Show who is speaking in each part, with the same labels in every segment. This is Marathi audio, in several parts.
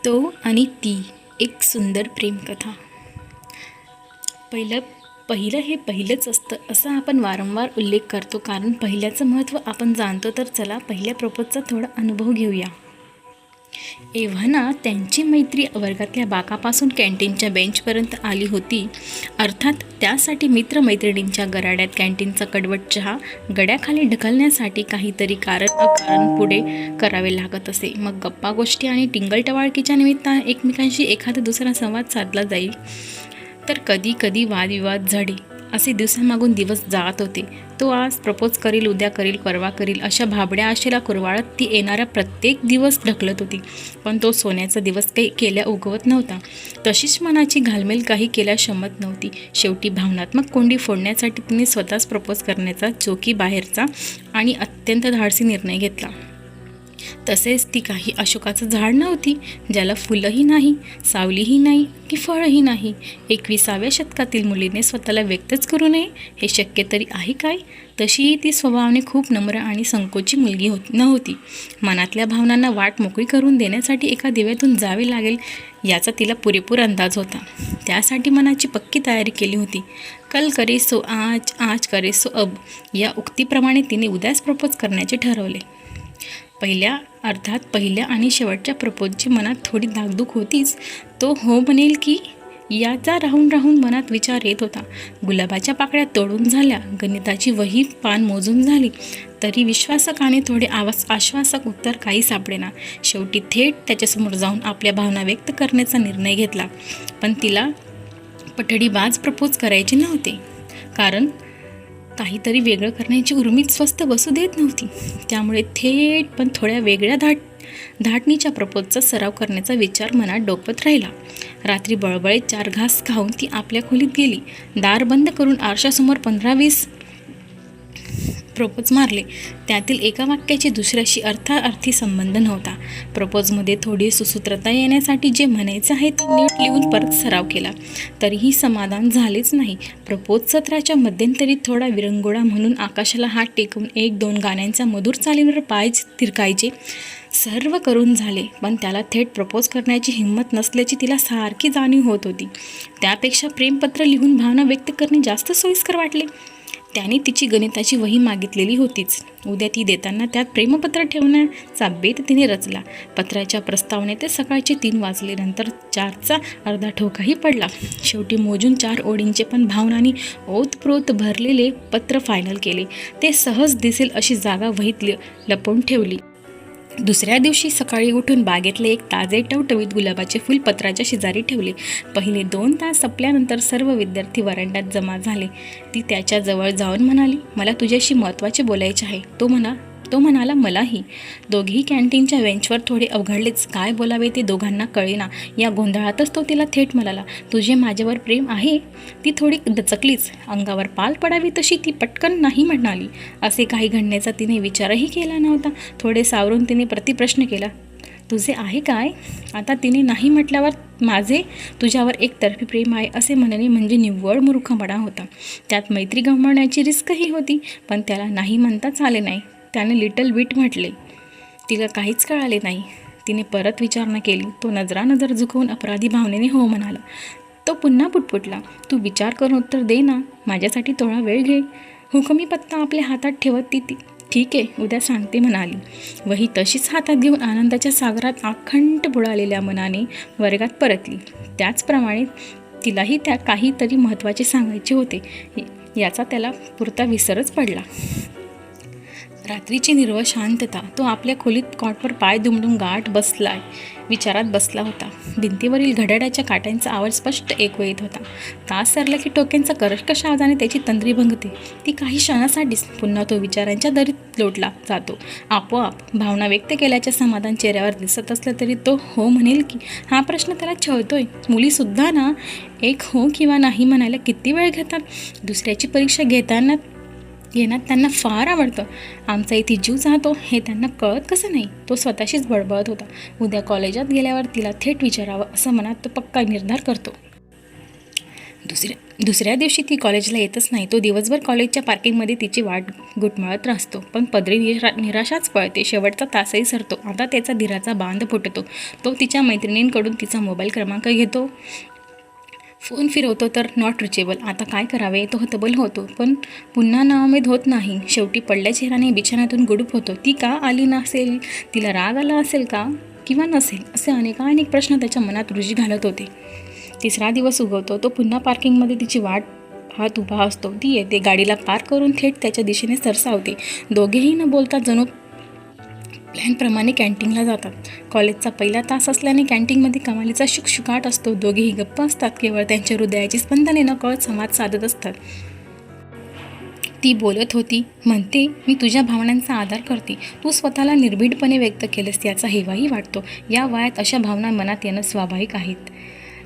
Speaker 1: तो आणि ती एक सुंदर प्रेमकथा. पहिलं हे पहिलंच असतं असा आपण वारंवार उल्लेख करतो, कारण पहिल्याचं महत्त्व आपण जाणतो. तर चला पहिल्या प्रपोजचा थोडा अनुभव घेऊया. एव्हाना त्यांची मैत्री वर्गातल्या बाकापासून कॅन्टीनच्या बेंचपर्यंत आली होती. अर्थात त्यासाठी मित्रमैत्रिणींच्या गराड्यात कॅन्टीनचा कडवट चहा गड्याखाली ढकलण्यासाठी काहीतरी कारण पुढे करावे लागत असे. मग गप्पा गोष्टी आणि टिंगलटवाळकीच्या निमित्ताने एकमेकांशी एखादा दुसरा संवाद साधला जाईल, तर कधी कधी वादविवाद झाडे. असे दिवसामागून दिवस जात होते. तो आज प्रपोज करील, उद्या करील, परवा करील अशा भाबड्या आशेला कुरवाळत ती येणारा प्रत्येक दिवस ढकलत होती. पण तो सोन्याचा दिवस काही केल्या उगवत नव्हता. तशीच मनाची घालमेल काही केल्या शमत नव्हती. शेवटी भावनात्मक कोंडी फोडण्यासाठी तिने स्वतःच प्रपोज करण्याचा चोखी बाहेरचा आणि अत्यंत धाडसी निर्णय घेतला. तसेच ती काही अशोकाचं झाड नव्हती, ज्याला फुलंही नाही, सावलीही नाही की फळही नाही. 21व्या शतकातील मुलीने स्वतःला व्यक्तच करू नये हे शक्य तरी आहे काय? तशीही ती स्वभावाने खूप नम्र आणि संकोची मुलगी नव्हती. मनातल्या भावनांना वाट मोकळी करून देण्यासाठी एका दिव्यातून जावे लागेल याचा तिला पुरेपूर अंदाज होता. त्यासाठी मनाची पक्की तयारी केली होती. कल करे सो आज, आज करे सो अब या उक्तीप्रमाणे तिने उद्याच प्रपोज करण्याचे ठरवले. पहिल्या आणि शेवटच्या प्रपोजची मनात थोडी धाकधूक होतीच. तो हो म्हणेल की याचा राहून राहून मनात विचार येत होता. गुलाबाच्या पाकळ्या तोडून झाल्या, गणिताची वही पान मोजून झाली, तरी विश्वासक आणि थोडे आश्वासक उत्तर काही सापडेना. शेवटी थेट त्याच्यासमोर जाऊन आपल्या भावना व्यक्त करण्याचा निर्णय घेतला. पण तिला पठडीबाज प्रपोज करायचे नव्हते, कारण काहीतरी वेगळं करण्याची उर्मीच स्वस्त बसू देत नव्हती. त्यामुळे थेट पण थोड्या वेगळ्या धाटणीच्या प्रपोजचा सराव करण्याचा विचार मनात डोकवत राहिला. रात्री बळबळीत 4 घास खाऊन ती आपल्या खोलीत गेली. दार बंद करून आरशासमोर 15-20 प्रपोज मारले. त्यातील एका वाक्याची दुसऱ्याशी अर्थार्थी संबंध नव्हता. प्रपोजमध्ये थोडी सुसूत्रता येण्यासाठी जे म्हणायचं आहे ते नीट लिहून परत सराव केला, तरीही समाधान झालेच नाही. प्रपोज सत्राच्या मध्यंतरी थोडा विरंगुळा म्हणून आकाशाला हात टेकवून 1-2 गाण्यांच्या मधुर चालीवर पाय थिरकायचे सर्व करून झाले. पण त्याला थेट प्रपोज करण्याची हिंमत नसल्याची तिला सारखी जाणीव होत होती. त्यापेक्षा प्रेमपत्र लिहून भावना व्यक्त करणे जास्त सोयीस्कर वाटले. त्याने तिची गणिताची वही मागितलेली होतीच. उद्या ती देताना त्यात प्रेमपत्र ठेवण्याचा बेत तिने रचला. पत्राच्या प्रस्तावने ते सकाळचे 3 वाजले. नंतर 4चा अर्धा ठोकाही पडला. शेवटी मोजून 4 ओळींचे पण भावनांनी ओतप्रोत भरलेले पत्र फायनल केले. ते सहज दिसेल अशी जागा वहीत लपवून ठेवली. दुसऱ्या दिवशी सकाळी उठून बागेतले एक ताजे टवटवीत गुलाबाचे फूल पत्राच्या शेजारी ठेवले. पहिले 2 तास संपल्यानंतर सर्व विद्यार्थी वरांड्यात जमा झाले. ती त्याच्याजवळ जाऊन म्हणाली, मला तुझ्याशी महत्त्वाचे बोलायचे आहे. तो म्हणाला, मलाही. दोघेही कॅन्टीनच्या बेंचवर थोडे अवघडलेच. काय बोलावे ते दोघांना कळेना. या गोंधळातच तो तिला थेट म्हणाला, तुझे माझ्यावर प्रेम आहे? ती थोडी दचकलीच. अंगावर पाल पडावी तशी ती पटकन नाही म्हणाली. असे काही घडण्याचा तिने विचारही केला नव्हता. थोडे सावरून तिने प्रतिप्रश्न केला, तुझे आहे काय? आता तिने नाही म्हटल्यावर माझे तुझ्यावर एकतर्फी प्रेम आहे असे म्हणणे म्हणजे निव्वळ मूर्खपणा होता. त्यात मैत्री गमावण्याची रिस्कही होती. पण त्याला नाही म्हणताच आले नाही. त्याने लिटल बिट म्हटले. तिला काहीच कळाले नाही. तिने परत विचारणा केली. तो नजर झुकवून अपराधी भावनेने हो म्हणाला. तो पुन्हा पुटपुटला, तू विचार करून उत्तर दे ना. माझ्यासाठी थोडा वेळ घे. हुकमी पत्ता आपल्या हातात ठेवत ती ठीक आहे, उद्या सांगते म्हणाली. वही तशीच हातात घेऊन आनंदाच्या सागरात अखंड बुडालेल्या मनाने वर्गात परतली. त्याचप्रमाणे तिलाही त्या काहीतरी महत्त्वाचे सांगायचे होते याचा त्याला पुरता विसरच पडला. रात्रीची निर्मळ शांतता. तो आपल्या खोलीत कॉटवर पाय दुमडून गाठ विचारात बसला होता. भिंतीवरील घड्याळाच्या काट्यांचा आवाज स्पष्ट ऐकू येत होता. तास सरला की टोक्यांचा कर्कश आवाजाने त्याची तंद्री भंगते. ती काही क्षणासाठीच पुन्हा तो विचारांच्या दरीत लोटला जातो. आपोआप भावना व्यक्त केल्याच्या समाधान चेहऱ्यावर दिसत असलं तरी तो हो म्हणेल की हा प्रश्न त्याला छळतोय. मुलीसुद्धा ना एक हो किंवा नाही म्हणायला किती वेळ घेतात. दुसऱ्याची परीक्षा घेण्यात त्यांना फार आवडतं. आमचा इथे जीव जातो हे त्यांना कळत कसं नाही. तो स्वतःशीच बडबडत होता. उद्या कॉलेजात गेल्यावर तिला थेट विचारावं असं मनात तो पक्का निर्धार करतो. दुसऱ्या दिवशी ती कॉलेजला येतच नाही. तो दिवसभर कॉलेजच्या पार्किंगमध्ये तिची वाट गुटमळत असतो, पण पदरी निराशाच पळते. शेवटचा तासही सरतो. आता त्याचा धीराचा बांध फुटतो. तो तिच्या मैत्रिणींकडून तिचा मोबाईल क्रमांक घेतो, फोन फिरवतो तर नॉट रिचेबल. आता काय करावे, तो हतबल होतो, पण पुन्हा नाउमेद होत नाही. शेवटी पडल्या चेहऱ्याने बिछाण्यातून गुडूप होतो. ती का आली नसेल? तिला राग आला असेल का, किंवा नसेल? असे अनेक प्रश्न त्याच्या मनात रुजी घालत होते. तिसरा दिवस उगवतो. तो पुन्हा पार्किंगमध्ये तिची वाट पाहत उभा असतो. ती येते, गाडीला पार्क करून थेट त्याच्या दिशेने सरसावते. दोघेही न बोलता जणू प्लॅनप्रमाणे कॅन्टीनला जातात. कॉलेजचा पहिला तास असल्याने कॅन्टीनमध्ये कमालीचा शुकशुकाट असतो. दोघेही गप्प असतात. केवळ त्यांच्या हृदयाची स्पंदने नकळत संवाद साधत असतात. ती बोलत होती, म्हणते, मी तुझ्या भावनांचा आदर करते. तू स्वतःला निर्भीडपणे व्यक्त केलंस याचा हेवाही वाटतो. या वयात अशा भावना मनात येणं स्वाभाविक आहेत.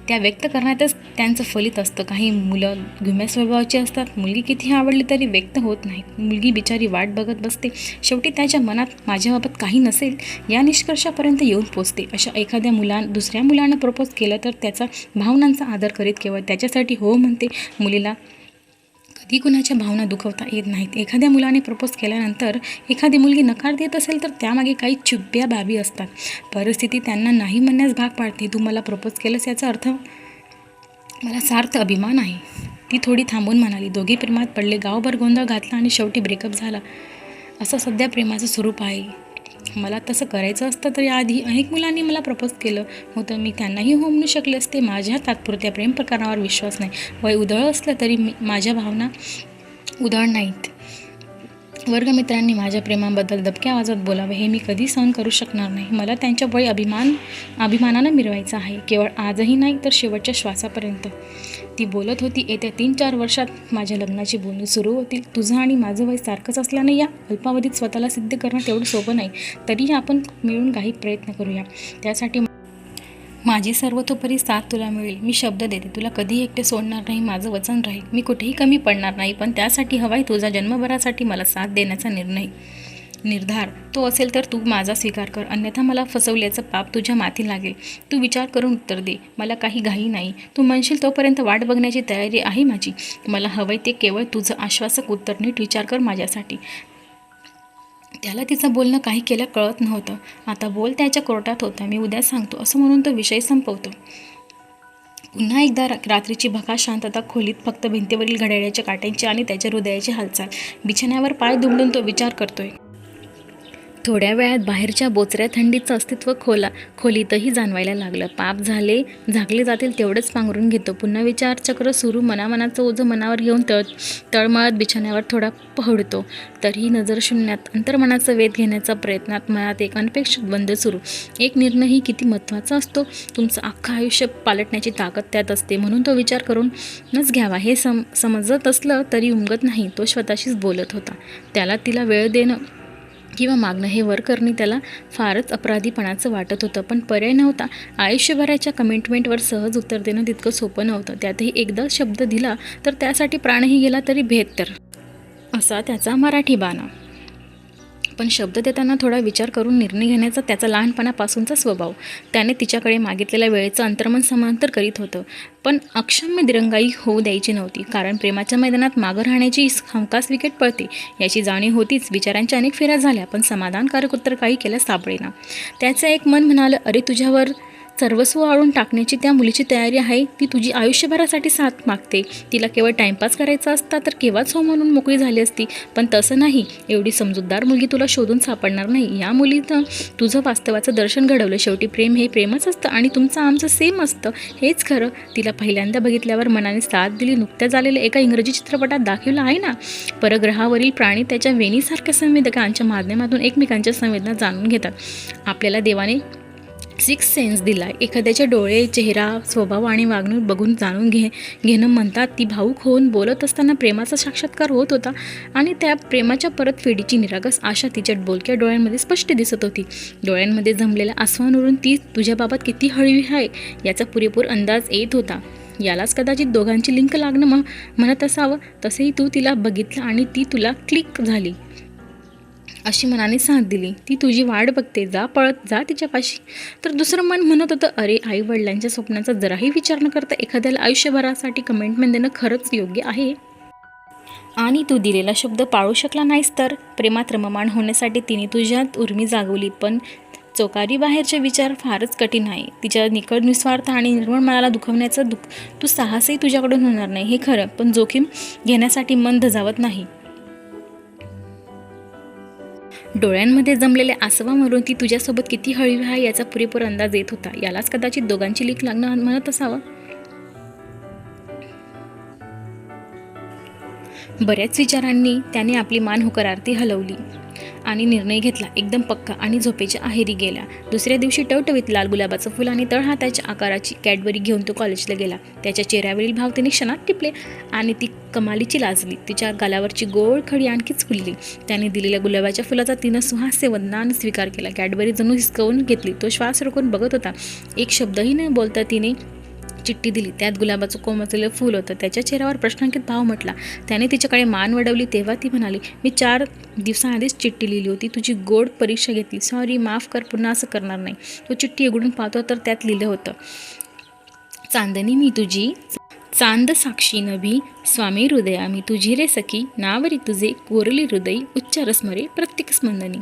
Speaker 1: त्या व्यक्त करण्यातच त्यांचं फलित असतं. काही मुलं गुम्या स्वभावाची असतात. मुलगी कितीही आवडली तरी व्यक्त होत नाहीत. मुलगी बिचारी वाट बघत बसते. शेवटी त्याच्या मनात माझ्याबाबत काही नसेल या निष्कर्षापर्यंत येऊन पोचते. अशा एखाद्या दुसऱ्या मुलानं प्रपोज केलं तर त्याचा भावनांचा आदर करीत केवळ त्याच्यासाठी हो म्हणते. मुलीला कधी कुणाच्या भावना दुखवता येत नाहीत. एखाद्या मुलाने प्रपोज केल्यानंतर एखादी मुलगी नकार देत असेल तर त्यामागे काही छुप्या बाबी असतात. परिस्थिती त्यांना नाही म्हणण्यास भाग पाडते. तू मला प्रपोज केलंस याचा अर्थ मला सार्थ अभिमान आहे. ती थोडी थांबून म्हणाली. दोघे प्रेमात पडले. गावभर गोंधळ घातला आणि शेवटी ब्रेकअप झाला. असं सध्या प्रेमाचं स्वरूप आहे. मला तसं करायचं असतं तर याआधी अनेक मुलांनी मला प्रपोज केलं होतं. मी त्यांनाही हो म्हणू शकले असते. माझ्या तात्पुरत्या प्रेम प्रकारावर विश्वास नाही. वय उधळ असलं तरी माझ्या भावना उधळ नाहीत. वर्गमित्रांनी माझ्या प्रेमाबद्दल दबक्या आवाजात बोलावे हे मी कधी सहन करू शकणार नाही. मला त्यांच्या वय अभिमानानं मिरवायचा आहे. केवळ आजही नाही तर शेवटच्या श्वासापर्यंत. ती बोलत होती. येत्या 3-4 वर्षात माझ्या लग्नाची बोलणी सुरू होतील. तुझं आणि माझं वय सारखंच असल्याने या अल्पावधीत स्वतःला सिद्ध करणं तेवढं सोपं नाही. तरीही आपण मिळून काही प्रयत्न करूया. त्यासाठी माझी सर्वतोपरी साथ तुला मिळेल. मी शब्द देते, तुला कधीही एकटे सोडणार नाही. माझं वचन राहील. मी कुठेही कमी पडणार नाही. पण त्यासाठी हवाय तुझा जन्मभरासाठी मला साथ देण्याचा निर्धार. तो असेल तर तू माझा स्वीकार कर, अन्यथा मला फसवल्याचं पाप तुझ्या माथी लागेल. तू विचार करून उत्तर दे. मला काही घाई नाही. तू म्हणशील तोपर्यंत वाट बघण्याची तयारी आहे माझी. मला हवंय ते केवळ तुझं आश्वासक उत्तर. नीट विचार कर माझ्यासाठी. त्याला तिचं बोलणं काही केलं कळत नव्हतं. आता बोल त्याच्या कोर्टात होता. मी उद्या सांगतो असं म्हणून तो विषय संपवतो. पुन्हा एकदा रात्रीची भकास शांतता. खोलीत फक्त भिंतीवरील घड्याळाच्या काट्यांची आणि त्याच्या हृदयाची हालचाल. बिछाण्यावर पाय दुमडून तो विचार करतोय. थोड्या वेळात बाहेरच्या बोचऱ्या थंडीचं अस्तित्व खोलीतही जाणवायला लागलं. पाप झाकले जातील तेवढंच पांघरून घेतो. पुन्हा विचारचक्र सुरू. मनाचं ओझं मनावर घेऊन तळमळत बिछाण्यावर थोडा पहडतो. तरीही नजर शून्यात अंतर्मनाचा वेध घेण्याचा प्रयत्नात मनात एक अनपेक्षित बंद सुरू. एक निर्णयही किती महत्त्वाचा असतो. तुमचं अख्खं आयुष्य पालटण्याची ताकद त्यात असते. म्हणून तो विचार करूनच घ्यावा हे समजत असलं तरी उमगत नाही. तो स्वतःशीच बोलत होता. त्याला तिला वेळ देणं किंवा मागणं हे वर करणे त्याला फारच अपराधीपणाचं वाटत होतं. पण पर्याय नव्हता. आयुष्यभराच्या कमिटमेंटवर सहज उत्तर देणं तितकं सोपं नव्हतं. त्यातही एकदा शब्द दिला तर त्यासाठी प्राणही गेला तरी बेहत्तर, असा त्याचा मराठी बाणा. पण शब्द देताना थोडा विचार करून निर्णय घेण्याचा त्याचा लहानपणापासूनचा स्वभाव. त्याने तिच्याकडे मागितलेल्या वेळेचं अंतर्मन समांतर करीत होतं. पण अक्षम्य दिरंगाई होऊ द्यायची नव्हती. कारण प्रेमाच्या मैदानात मागं राहण्याची हमखास विकेट पळते याची जाणीव होतीच. विचारांच्या अनेक फेऱ्या झाल्या पण समाधानकारक उत्तर काही केल्यास सापडेना. त्याचं एक मन म्हणालं, अरे तुझ्यावर सर्वस्व आळून टाकण्याची त्या मुलीची तयारी आहे. ती तुझी आयुष्यभरासाठी साथ मागते. तिला केवळ टाइमपास करायचा असता तर केव्हाच हो म्हणून मोकळी झाली असती. पण तसं नाही. एवढी समजूतदार मुलगी तुला शोधून सापडणार नाही. या मुलीनं तुझं वास्तवाचं दर्शन घडवलं. शेवटी प्रेम हे प्रेमच असतं आणि तुमचं आमचं सेम असतं हेच खरं. तिला पहिल्यांदा बघितल्यावर मनाने साथ दिली. नुकत्याच झालेल्या एका इंग्रजी चित्रपटात दाखवलं आहे ना, परग्रहावरील प्राणी त्याच्या वेणीसारख्या संवेदकांच्या माध्यमातून एकमेकांच्या संवेदना जाणून घेतात. आपल्याला देवाने 6 सेन्स दिलाय. एखाद्याचे डोळे, चेहरा, स्वभाव आणि वागणूक बघून जाणून घेणं म्हणतात. ती भावूक होऊन बोलत असताना प्रेमाचा साक्षात्कार होत होता आणि त्या प्रेमाच्या परतफेडीची निरागस आशा तिच्या बोलक्या डोळ्यांमध्ये स्पष्ट दिसत होती. डोळ्यांमध्ये जमलेल्या आसवांवरून ती तुझ्याबाबत किती हळवी आहे याचा पुरेपूर अंदाज येत होता. यालाच कदाचित दोघांची लिंक लागणं म्हणत असावं. तसेही तू तिला बघितलं आणि ती तुला क्लिक झाली. अशी मनाने साथ दिली. ती तुझी वाट बघते, जा पळत जा तिच्यापाशी. तर दुसरं मन म्हणत होतं, अरे आई वडिलांच्या स्वप्नांचा जराही विचार न करता एखाद्याला आयुष्यभरासाठी कमिटमेंट देणं खरंच योग्य आहे. आणि तू दिलेला शब्द पाळू शकला नाहीस तर. प्रेमात रममाण होण्यासाठी तिने तुझ्यात उर्मी जागवली, पण चौकारी बाहेरचे विचार फारच कठीण आहे. तिच्या निकड निस्वार्थ आणि निर्मळ मनाला दुखवण्याचं तू साहसही तुझ्याकडून होणार नाही हे खरं, पण जोखीम घेण्यासाठी मन धजावत नाही. डोळ्यांमध्ये जमलेल्या आसवावरून ती तुझ्यासोबत किती हळवी आहे याचा पुरेपूर अंदाज येत होता. यालाच कदाचित दोघांची लीक लागणं म्हणत असावं. बऱ्याच विचारांनी त्याने आपली मान होकारार्थी हलवली आणि निर्णय घेतला, एकदम पक्का, आणि झोपेच्या आहेरी गेला. दुसऱ्या दिवशी टवटवीत लाल गुलाबाचं फुल आणि तळहाताच्या आकाराची कॅडबरी घेऊन तो कॉलेजला गेला. त्याच्या चेहऱ्यावरील भाव त्याने क्षणात टिपले आणि ती कमालीची लाजली. तिच्या गालावरची गोड खडी आणखीच फुलली. त्याने दिलेल्या गुलाबाच्या फुलाचा तिनं सुहास्य वदनाने स्वीकार केला. कॅडबरी जणू हिसकवून घेतली. तो श्वास रोखून बघत होता. एक शब्दही न बोलता तिने चिठ्ठी दिली. त्यात गुलाबाचं कोमजलेलं फूल होतं. त्याच्या चेहऱ्यावर प्रश्नांकित भाव म्हटला. त्याने तिच्याकडे मान वडवली तेव्हा ती म्हणाली, मी 4 दिवसांआधीच चिठ्ठी लिहिली होती. तुझी गोड परीक्षा घेतली. सॉरी, माफ कर, पुन्हा असं करणार नाही. तो चिठ्ठी उघडून पाहतो तर त्यात लिहिलं होतं, चांदणी मी तुझी, चांद साक्षी नभी, स्वामी हृदया मी तुझी रे सखी, नावरी तुझे कोरली हृदय, उच्चार स्मरे प्रत्येक स्पंदनी.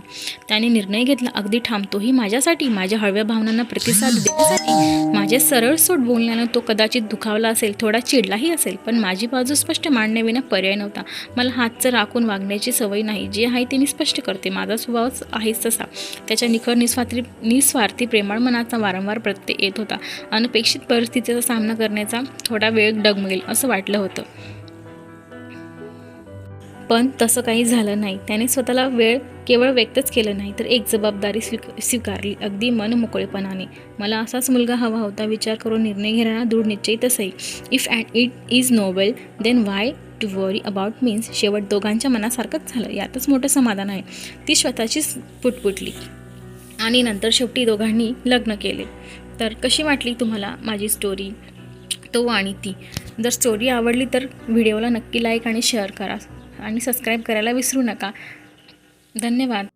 Speaker 1: त्याने निर्णय घेतला, अगदी थांबतोही माझ्यासाठी, माझ्या हळव्या भावनांना प्रतिसाद देण्यासाठी. माझ्या सरळ सोट बोलण्यानं तो कदाचित दुखावला असेल, थोडा चिडलाही असेल, पण माझी बाजू स्पष्ट मांडण्याविना पर्याय नव्हता. मला हातचं राखून वागण्याची सवय नाही. जे आहे ते मी स्पष्ट करते. माझा स्वभावच आहेच तसा. त्याच्या निखळ निस्वार्थी प्रेमळ मनाचा वारंवार प्रत्यय येत होता. अनपेक्षित परिस्थितीचा सामना करण्याचा थोडा वेळ डगमगेल असं वाटलं होतं, पण तसं काही झालं नाही. त्याने स्वतःला केवळ व्यक्तच केलं नाही, तर एक जबाबदारी स्वीकारली, अगदी मन मोकळेपणाने. मला असाच मुलगा हवा होता. विचार करून निर्णय घेणारा दृढ निश्चयी तसंही. If end it is noble then why to worry about means. शेवट दोघांच्या मनासारखंच झालं. यातच मोठं समाधान आहे. ती स्वतःचीच पुटपुटली आणि नंतर शेवटी दोघांनी लग्न केले. तर कशी वाटली तुम्हाला माझी स्टोरी, तो आणि ती? जर स्टोरी आवडली तर व्हिडिओला नक्की लाईक आणि शेअर करा आणि सबस्क्राईब करायला विसरू नका. धन्यवाद.